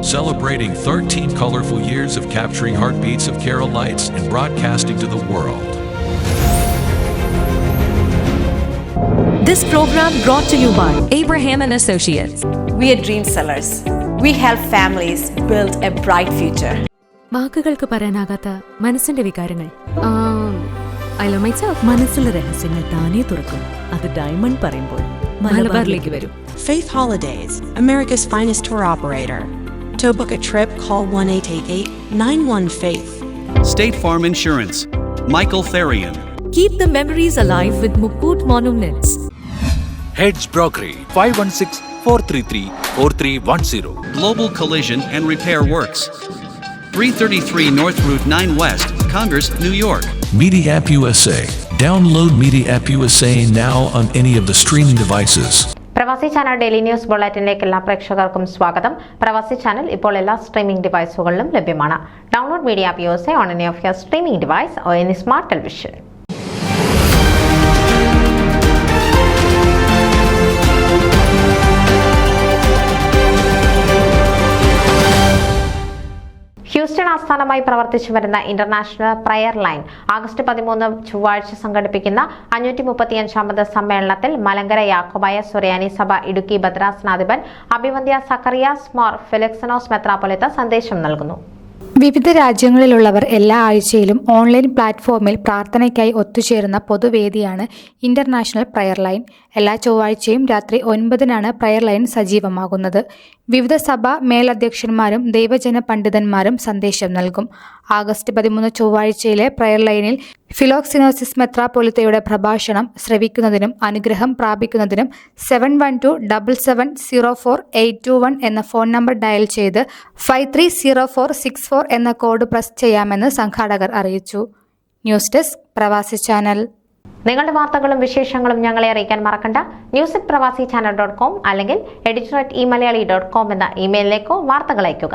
celebrating 13 colorful years of capturing heartbeats of Kerala lights and broadcasting to the world. This program brought to you by Abraham and Associates. We are dream sellers. We help families build a bright future. വാക്കുകൾക്ക് പറയാനാകാത്ത മനസ്സിന്റെ വികാരങ്ങൾ. I love myself. മനസ്സിലെ രഹസ്യങ്ങൾ താനേ തുറക്കും. അത് diamond പറയുമ്പോൾ മലബാറിലേക്ക് വരും. Faith Holidays, America's finest tour operator. To book a trip, call 1-888-91-FAITH. State Farm Insurance, Michael Therian. Keep the memories alive with Mukut Monuments. Heads Brokery 516-433-4310. Global Collision and Repair Works, 333 North Route 9 West, Congress, New York. Media App USA. Download Media App USA now on any of the streaming devices. പ്രവാസി channel daily news ബുള്ളറ്റിനിലേക്ക് എല്ലാ പ്രേക്ഷകർക്കും സ്വാഗതം. പ്രവാസി channel ഇപ്പോൾ എല്ലാ streaming ഡിവൈസുകളിലും ലഭ്യമാണ്. Download media app USA on any of your streaming device or any smart television. Houston ആസ്ഥാനമായി പ്രവർത്തിച്ചു വരുന്ന ഇന്റർനാഷണൽ പ്രയർ ലൈൻ ആഗസ്റ്റ് 13 ചൊവ്വാഴ്ച സംഘടിപ്പിക്കുന്ന 535ാമത് സമ്മേളനത്തിൽ മലങ്കര യാക്കോബായ സുറിയാനി സഭ ഇടുക്കി ഭദ്രാസനാധിപൻ അഭിവന്ദ്യ സക്കറിയാസ് മോർ ഫെലിക്സനോസ് മെത്രാപ്പൊലീത്ത സന്ദേശം നൽകുന്നു. വിവിധ രാജ്യങ്ങളിലുള്ളവർ എല്ലാ ആഴ്ചയിലും ഓൺലൈൻ പ്ലാറ്റ്ഫോമിൽ പ്രാർത്ഥനയ്ക്കായി ഒത്തുചേരുന്ന പൊതുവേദിയാണ് ഇന്റർനാഷണൽ പ്രയർ ലൈൻ. എല്ലാ ചൊവ്വാഴ്ചയും രാത്രി 9-നാണ് പ്രയർ ലൈൻ സജീവമാകുന്നത്. വിവിധ സഭ മേലധ്യക്ഷന്മാരും ദൈവജന പണ്ഡിതന്മാരും സന്ദേശം നൽകും. ആഗസ്റ്റ് 13 ചൊവ്വാഴ്ചയിലെ പ്രയർ ലൈനിൽ ഫിലോക്സിനോസിസ് മെത്രാപ്പൊലീത്തയുടെ പ്രഭാഷണം ശ്രവിക്കുന്നതിനും അനുഗ്രഹം പ്രാപിക്കുന്നതിനും 7127704821 എന്ന ഫോൺ നമ്പർ ഡയൽ ചെയ്ത് 530464 എന്ന കോഡ് പ്രസ് ചെയ്യാമെന്ന് സംഘാടകർ അറിയിച്ചു. ന്യൂസ് ഡെസ്ക് പ്രവാസി ചാനൽ. നിങ്ങളുടെ വാർത്തകളും വിശേഷങ്ങളും ഞങ്ങളെ അറിയിക്കാൻ മറക്കണ്ട. news@pravasichannel.com അല്ലെങ്കിൽ editor@eMalayali.com എന്ന ഇമെയിലിലേക്കോ വാർത്തകൾ അയയ്ക്കുക.